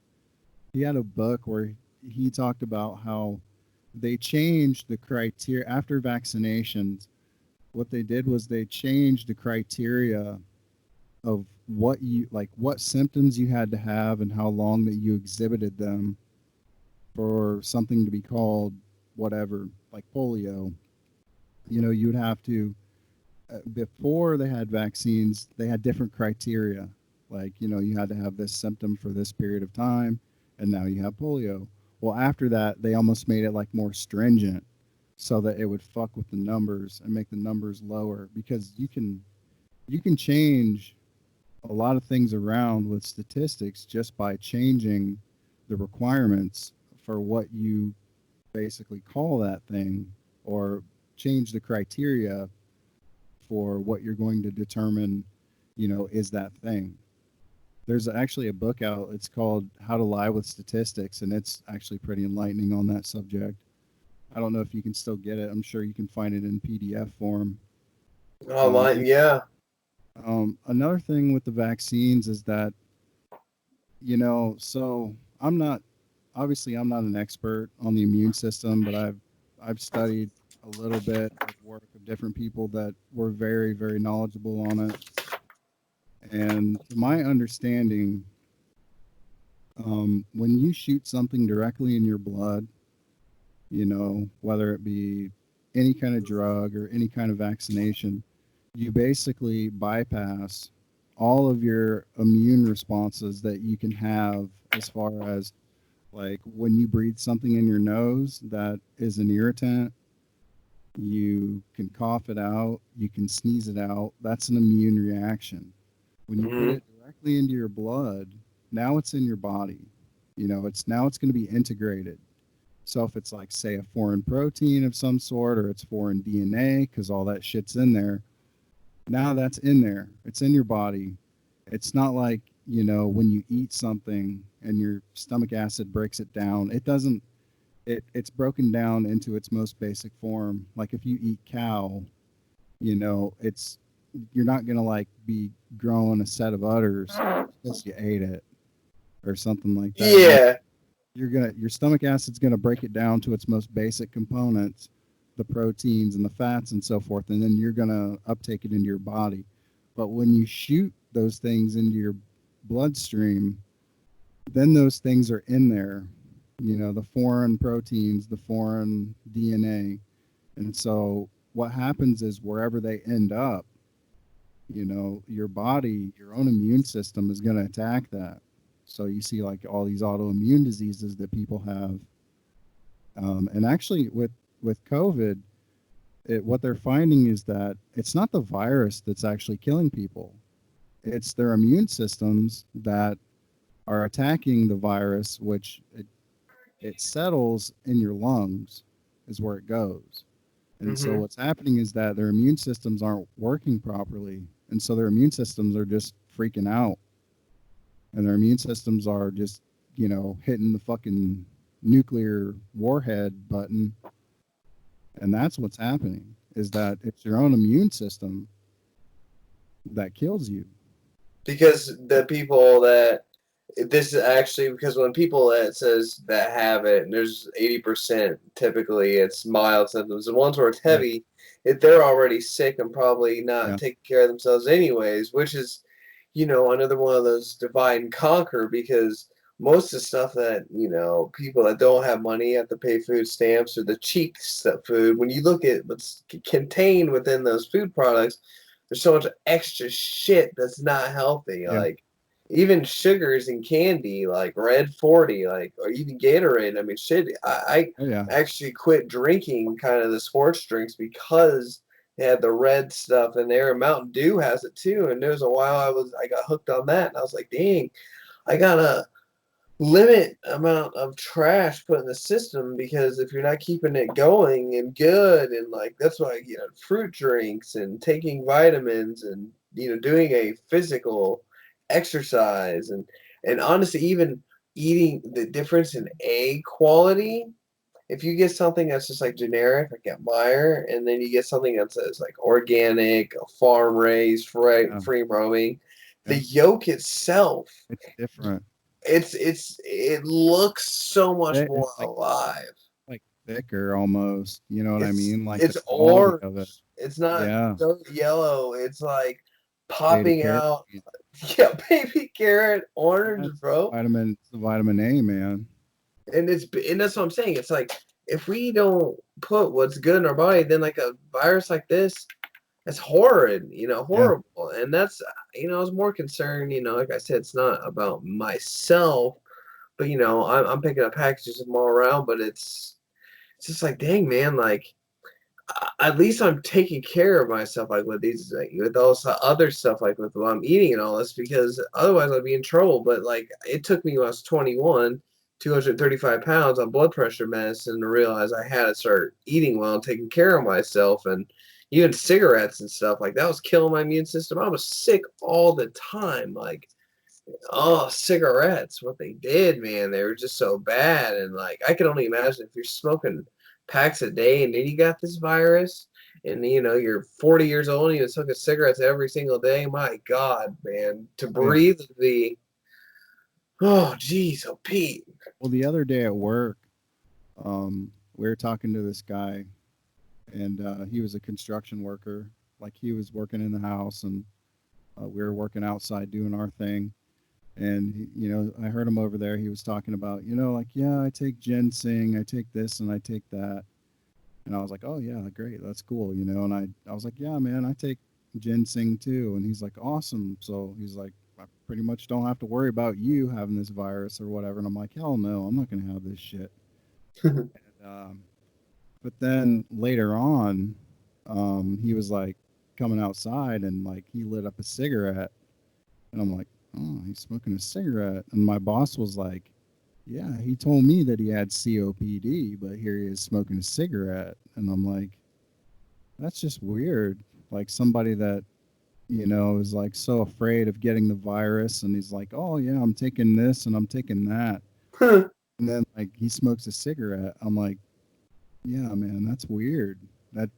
he had a book where he talked about how they changed the criteria after vaccinations. What they did was they changed the criteria of what symptoms you had to have and how long that you exhibited them for something to be called whatever, like polio. You would have to, before they had vaccines, they had different criteria. Like, you had to have this symptom for this period of time, and now you have polio. Well, after that, they almost made it like more stringent so that it would fuck with the numbers and make the numbers lower, because you can change a lot of things around with statistics just by changing the requirements for what you basically call that thing, or change the criteria for what you're going to determine, is that thing. There's actually a book out. It's called How to Lie with Statistics, and it's actually pretty enlightening on that subject. I don't know if you can still get it. I'm sure you can find it in PDF form. Online, yeah. Another thing with the vaccines is that, so I'm not an expert on the immune system, but I've studied a little bit of work of different people that were very, very knowledgeable on it. And to my understanding, when you shoot something directly in your blood, whether it be any kind of drug or any kind of vaccination, you basically bypass all of your immune responses that you can have, as far as like when you breathe something in your nose that is an irritant, you can cough it out, you can sneeze it out. That's an immune reaction. When you put Hmm. it directly into your blood, now it's in your body. It's going to be integrated. So if it's like, say, a foreign protein of some sort, or it's foreign DNA, because all that shit's in there, now that's in there. It's in your body. It's not like, when you eat something and your stomach acid breaks it down. It doesn't, it's broken down into its most basic form. Like if you eat cow, it's, you're not going to like be growing a set of udders because you ate it or something like that. Yeah. Your stomach acid's gonna break it down to its most basic components, the proteins and the fats and so forth, and then you're gonna uptake it into your body. But when you shoot those things into your bloodstream, then those things are in there, the foreign proteins, the foreign DNA. And so what happens is wherever they end up, your body, your own immune system is going to attack that. So you see like all these autoimmune diseases that people have. And actually with COVID, what they're finding is that it's not the virus that's actually killing people. It's their immune systems that are attacking the virus, which it settles in your lungs, is where it goes. And so Hmm. what's happening is that their immune systems aren't working properly. And so their immune systems are just freaking out. And their immune systems are just, hitting the fucking nuclear warhead button. And that's what's happening is that it's your own immune system that kills you. Because the people that this is actually because when people that says that have it, and there's 80% typically it's mild symptoms. The ones where it's Yeah. heavy, if they're already sick and probably not Yeah. taking care of themselves anyways, which is, another one of those divide and conquer because most of the stuff that, people that don't have money have to pay food stamps or the cheap stuff food, when you look at what's contained within those food products, there's so much extra shit that's not healthy. Yeah. Like even sugars and candy, like Red 40, like or even Gatorade. I mean, shit. Oh, yeah. I actually quit drinking kind of the sports drinks because they had the red stuff in there. And Mountain Dew has it too. And there was a while I got hooked on that, and I was like, dang, I gotta limit amount of trash put in the system because if you're not keeping it going and good and like that's why fruit drinks and taking vitamins and doing a physical exercise and honestly even eating the difference in egg quality. If you get something that's just like generic like at Meyer and then you get something that says like organic, farm raised, Yeah. free roaming, the Yeah. yolk itself, It's different. it looks so much more It's alive. like thicker almost. You know what I mean? Like the It's quality of it. orange. It's not Yeah. dark yellow. It's like Beta popping carotene. out. Yeah, baby carrot orange, That's bro. vitamin. It's the vitamin A, man. And that's what I'm saying. It's like if we don't put what's good in our body, then like a virus like this, it's horrid, Yeah. horrible. And that's I was more concerned, like I said, it's not about myself, but I'm picking up packages from all around, but it's just like, dang, man, like at least I'm taking care of myself, like with these, like, with all this other stuff, like with what I'm eating and all this, because otherwise I'd be in trouble. But like, it took me when I was 21, 235 pounds on blood pressure medicine to realize I had to start eating well and taking care of myself. And even cigarettes and stuff like that was killing my immune system. I was sick all the time. Like, oh, cigarettes, what they did, man, they were just so bad. And like, I can only imagine if you're smoking packs a day and then you got this virus and you're 40 years old and you're smoking cigarettes every single day. My God, man, to Oh, yeah. breathe the, oh, geez, oh, Pete. Well, the other day at work, we were talking to this guy, and he was a construction worker. Like he was working in the house, and we were working outside doing our thing. And I heard him over there. He was talking about, like, yeah, I take ginseng, I take this, and I take that. And I was like, oh yeah, great, that's cool, And I was like, yeah, man, I take ginseng too. And he's like, awesome. So he's like, I pretty much don't have to worry about you having this virus or whatever. And I'm like, hell no, I'm not gonna have this shit. And, but then later on, he was like coming outside and like he lit up a cigarette, and I'm like, oh, he's smoking a cigarette. And my boss was like, yeah, he told me that he had COPD, but here he is smoking a cigarette. And I'm like, that's just weird. Like somebody that, is like so afraid of getting the virus, and he's like, oh, yeah, I'm taking this and I'm taking that. And then like he smokes a cigarette. I'm like, yeah, man, that's weird. That,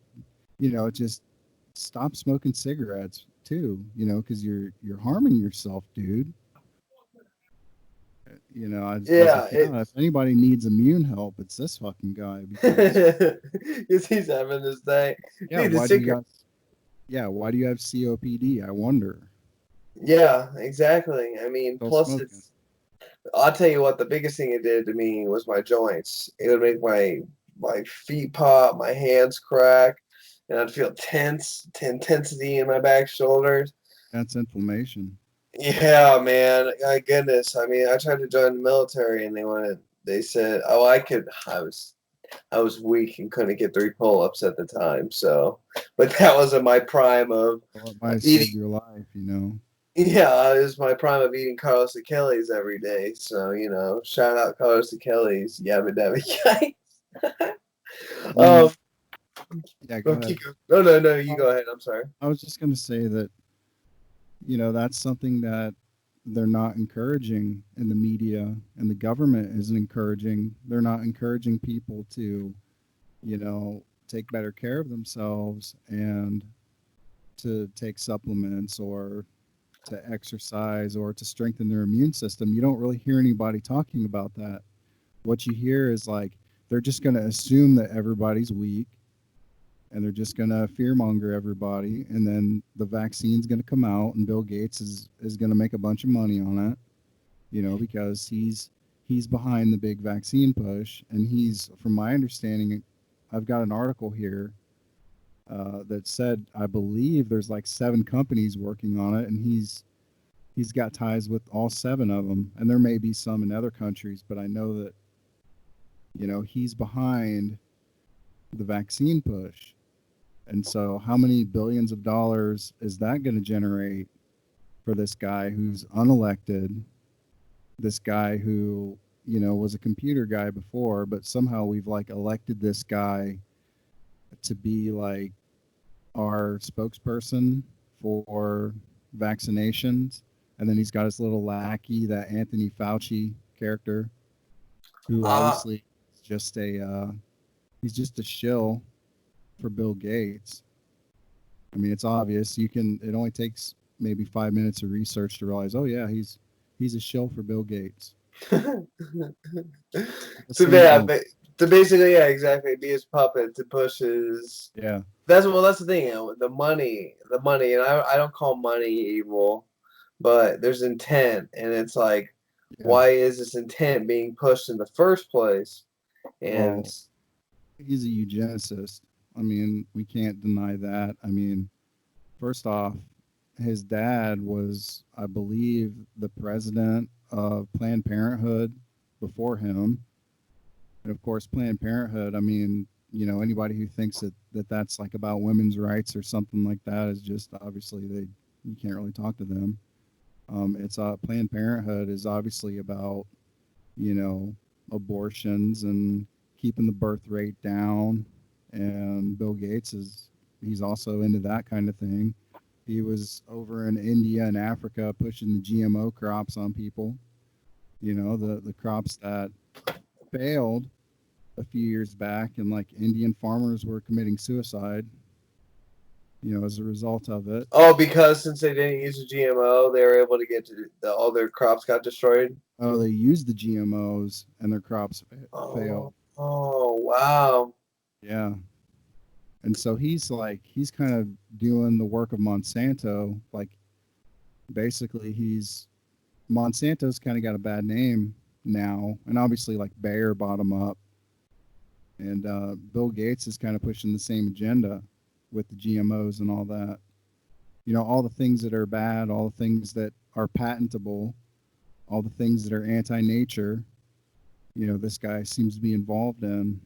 it just stop smoking cigarettes too, because you're harming yourself, dude. I was Yeah, like, yeah, if anybody needs immune help, it's this fucking guy because because he's having this thing. yeah, Dude, the why do you cigarette. got yeah, why do you have COPD? I wonder. Yeah, exactly. I mean, Still plus smoking. it's I'll tell you what, the biggest thing it did to me was my joints. It would make my feet pop, my hands crack, and I'd feel intensity in my back shoulders. That's inflammation. Yeah, man. My goodness. I mean, I tried to join the military, and they said, oh, I was weak and couldn't get 3 pull-ups at the time. So, but that was in my prime of Well, it might have eating. saved your life. Yeah, it was my prime of eating Carlos Achilles every day. So, shout out Carlos Achilles, yabba dabba guy. I mean, yeah, go ahead. No, no, no, you Oh, go ahead. I'm sorry. I was just going to say that, that's something that they're not encouraging in the media, and the government isn't encouraging. They're not encouraging people to, take better care of themselves and to take supplements or to exercise or to strengthen their immune system. You don't really hear anybody talking about that. What you hear is like they're just going to assume that everybody's weak, and they're just going to fearmonger everybody, and then the vaccine's going to come out, and Bill Gates is going to make a bunch of money on it, because he's behind the big vaccine push, and he's, from my understanding, I've got an article here that said I believe there's like 7 companies working on it, and he's got ties with all 7 of them, and there may be some in other countries, but I know that he's behind the vaccine push. And so, how many billions of dollars is that going to generate for this guy who's unelected? This guy who, was a computer guy before, but somehow we've like elected this guy to be like our spokesperson for vaccinations. And then he's got his little lackey, that Anthony Fauci character, who Uh, obviously is just he's just a shill for Bill Gates. I mean, it's obvious. It only takes maybe 5 minutes of research to realize, oh yeah, he's a shill for Bill Gates. The so same yeah, thing. to basically, yeah, exactly, be his puppet to push his. Yeah, That's the thing. The money, and I don't call money evil, but there's intent, and it's like, yeah. why is this intent being pushed in the first place? And Well, he's a eugenicist. I mean, we can't deny that. I mean, first off, his dad was, I believe, the president of Planned Parenthood before him. And of course, Planned Parenthood, I mean, anybody who thinks that that's like about women's rights or something like that is just obviously you can't really talk to them. It's Planned Parenthood is obviously about, you know, abortions and keeping the birth rate down. And Bill Gates he's also into that kind of thing. He was over in India and Africa pushing the GMO crops on people, the crops that failed a few years back, and like Indian farmers were committing suicide, as a result of it. oh, because since they didn't use a GMO, they were able to get all their crops got destroyed. Oh, they used the GMOs and their crops failed. Oh, wow. Yeah. And so he's kind of doing the work of Monsanto. Like basically Monsanto's kind of got a bad name now. And obviously like Bayer bought them up. And Bill Gates is kind of pushing the same agenda with the GMOs and all that. All the things that are bad, all the things that are patentable, all the things that are anti-nature, this guy seems to be involved in.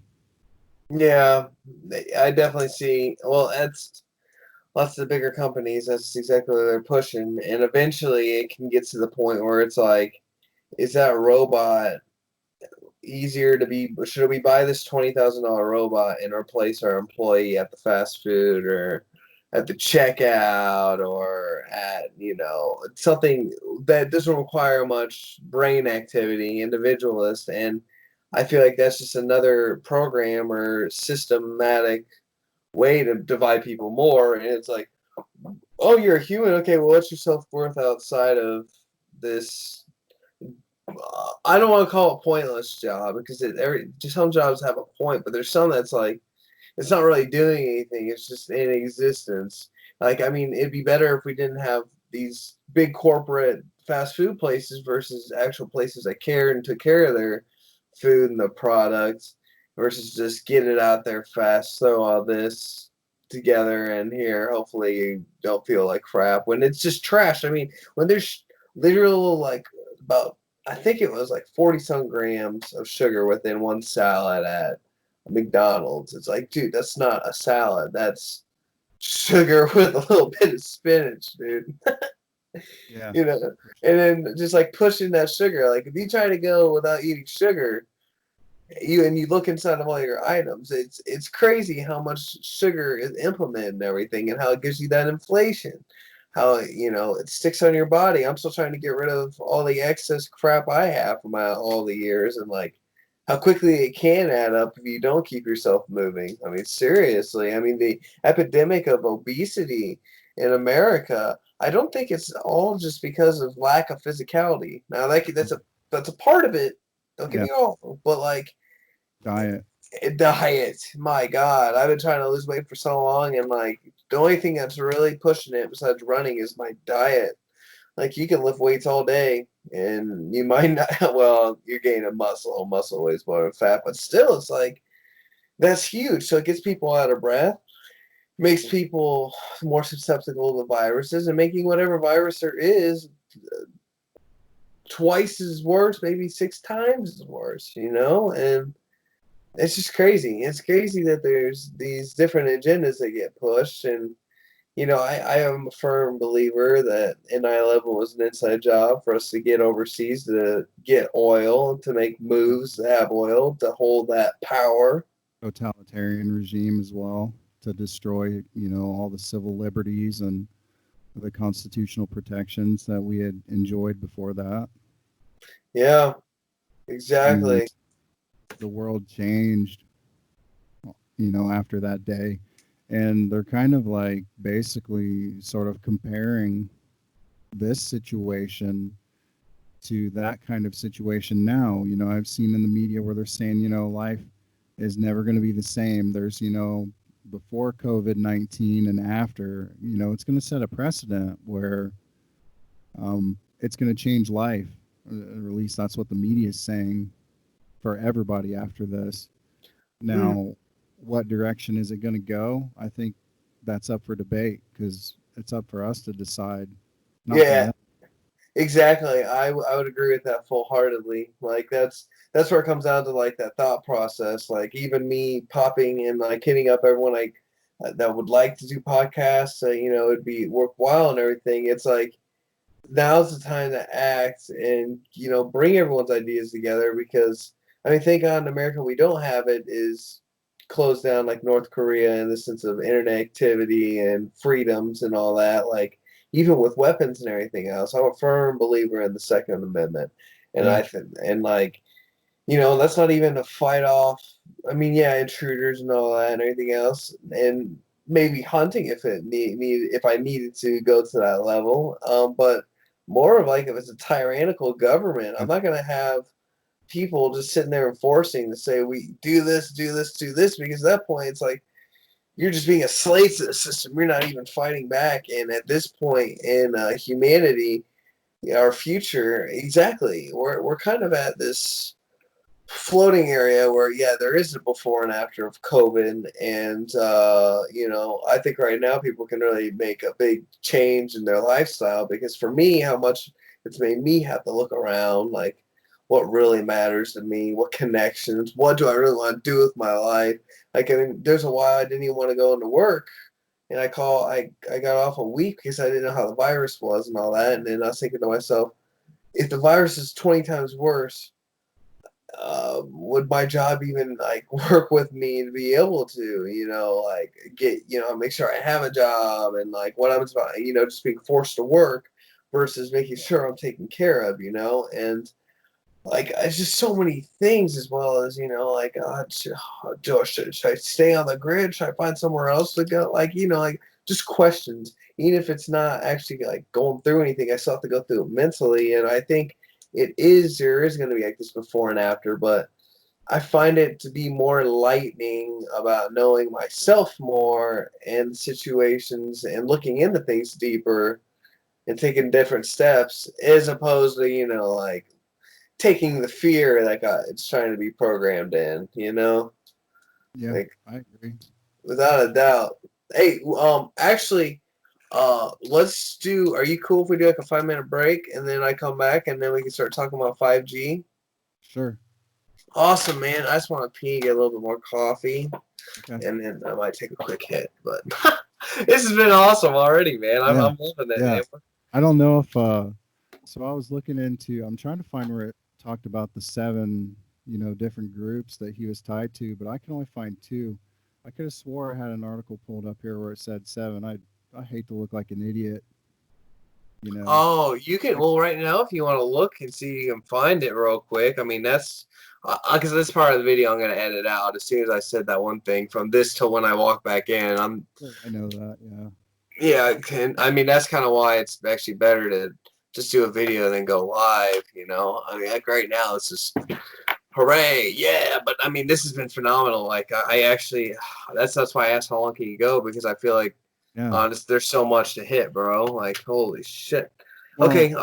Yeah, I definitely see. Well, that's lots of the bigger companies. That's exactly what they're pushing, and eventually it can get to the point where it's like, is that robot easier to be? Should we buy this $20,000 robot and replace our employee at the fast food or at the checkout or at something that doesn't require much brain activity, individualist, and I feel like that's just another program or systematic way to divide people more. And it's like, oh, you're a human. Okay, well, what's your self worth outside of this? I don't want to call it pointless job because just some jobs have a point, but there's some that's like it's not really doing anything. It's just in existence. Like, I mean, it'd be better if we didn't have these big corporate fast food places versus actual places that cared and took care of their food and the products versus just get it out there fast, throw all this together and here, hopefully you don't feel like crap when it's just trash. I mean, when there's literal like about I think it was like 40 some grams of sugar within one salad at McDonald's. It's like, dude, that's not a salad. That's sugar with a little bit of spinach, dude. Yeah, you know, for and sure. then just like pushing that sugar. Like if you try to go without eating sugar, you look inside of all your items, it's crazy how much sugar is implemented and everything, and how it gives you that inflation, how it sticks on your body. I'm still trying to get rid of all the excess crap I have from all the years, and like how quickly it can add up if you don't keep yourself moving. I mean, seriously. I mean, the epidemic of obesity in America, I don't think it's all just because of lack of physicality. Now, that's a part of it. Don't get Yeah, me wrong, but like diet. diet, my God, I've been trying to lose weight for so long, and like the only thing that's really pushing it besides running is my diet. Like you can lift weights all day, and you might not. Well, you're gaining muscle. Muscle weighs more than fat, but still, it's like that's huge. So it gets people out of breath, makes people more susceptible to viruses, and making whatever virus there is twice as worse, maybe 6 times as worse. And it's just crazy. It's crazy that there's these different agendas that get pushed. And, I am a firm believer that NI-11 was an inside job for us to get overseas to get oil, to make Yeah. moves to have oil, to hold that power. Totalitarian regime as well to destroy, all the civil liberties and the constitutional protections that we had enjoyed before that. Yeah, I mean, exactly. the world changed, after that day. And they're kind of like basically sort of comparing this situation to that kind of situation now. I've seen in the media where they're saying, life is never going to be the same. There's, before COVID-19 and after, it's going to set a precedent where it's going to change life. Or at least that's what the media is saying for everybody after this. Mm, Now, what direction is it going to go? I think that's up for debate because it's up for us to decide, not for yeah, them. exactly. I would agree with that full heartedly. Like that's where it comes down to like that thought process. Like even me popping and like hitting up everyone like that would like to do podcasts. It'd be worthwhile and everything. It's like now's the time to act and bring everyone's ideas together because I mean, thank God in America we don't have it is closed down like North Korea in the sense of internet activity and freedoms and all that. Like even with weapons and everything else, I'm a firm believer in the Second Amendment, and Yeah. I think and like that's not even to fight off. I mean, yeah, intruders and all that and everything else, and maybe hunting if if I needed to go to that level. But more of like if it's a tyrannical government, I'm not gonna have people just sitting there enforcing to say we do this, do this, do this, because at that point it's like you're just being a slave to the system. You're not even fighting back, and at this point in humanity, our future, exactly, we're kind of at this floating area where there is a before and after of COVID, and I think right now people can really make a big change in their lifestyle because for me, how much it's made me have to look around like what really matters to me, what connections, what do I really want to do with my life. Like I mean, there's a while I didn't even want to go into work, and I got off a week because I didn't know how the virus was and all that, and then I was thinking to myself, if the virus is 20 times worse, would my job even like work with me to be able to, like get, make sure I have a job and like what I'm about, just being forced to work versus making sure I'm taken care of, and like it's just so many things as well as, like, should I stay on the grid? Should I find somewhere else to go? Like, like just questions. Even if it's not actually like going through anything, I still have to go through it mentally. And I think there is going to be like this before and after, but I find it to be more enlightening about knowing myself more and situations and looking into things deeper and taking different steps as opposed to, like taking the fear that it's trying to be programmed in, Yeah, like I agree. without a doubt. Hey, actually, let's do. Are you cool if we do like a 5 minute break and then I come back and then we can start talking about 5G? Sure. Awesome, man. I just want to pee, get a little bit more coffee, Okay. and then I might take a quick hit. But this has been awesome already, man. I'm, Yeah. I'm loving it, Yeah. man. I don't know if so I was looking into I'm trying to find where it talked about the seven, different groups that he was tied to, but I can only find two. I could have swore I had an article pulled up here where it said seven. I hate to look like an idiot, you know. Oh, you can. I, Well, right now, if you want to look and see, you can find it real quick. I mean, that's because this part of the video I'm gonna edit out as soon as I said that one thing from this till when I walk back in. I know that, yeah. Yeah, I mean, that's kind of why it's actually better to just do a video than go live. I mean, like right now, it's just hooray, yeah. But I mean, this has been phenomenal. Like, I actually, that's why I asked how long can you go, because I feel like Yeah. honest, there's so much to hit, bro. Like, holy shit. Well, Okay,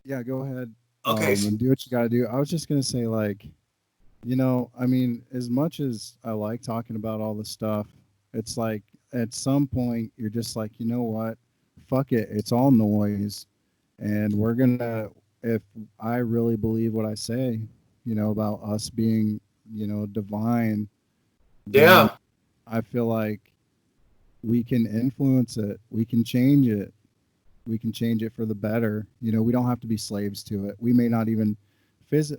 yeah, go ahead okay. and do what you got to do. I was just going to say like, I mean, as much as I like talking about all this stuff, it's like at some point you're just like, you know what? Fuck it. It's all noise. And we're going to, if I really believe what I say, about us being, divine, then Yeah. I feel like we can influence it. We can change it. We can change it for the better. We don't have to be slaves to it. We may not even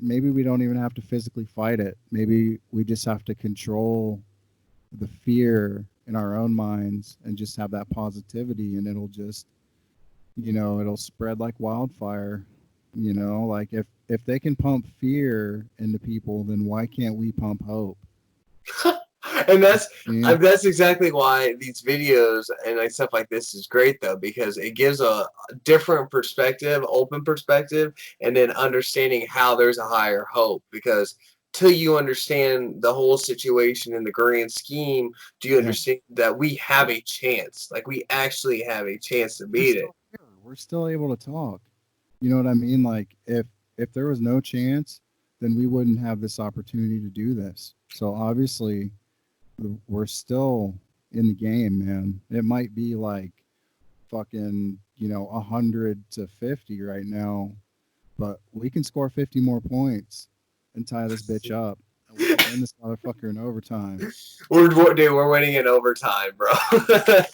maybe we don't even have to physically fight it. Maybe we just have to control the fear in our own minds and just have that positivity, and it'll just, it'll spread like wildfire. Like if they can pump fear into people, then why can't we pump hope? And You know what I mean? that's exactly why these videos and like stuff like this is great, though, because it gives a different perspective, open perspective, and then understanding how there's a higher hope. Because till you understand the whole situation in the grand scheme, do you Yeah. understand that we have a chance? Like, we actually have a chance to We're beat it. still here. We're still able to talk. You know what I mean? Like if there was no chance, then we wouldn't have this opportunity to do this. So obviously, we're still in the game, man. It might be like fucking, 100-50 right now, but we can score 50 more points and tie this bitch up, and we can win this motherfucker in overtime. Dude, we're winning in overtime, bro. Gonna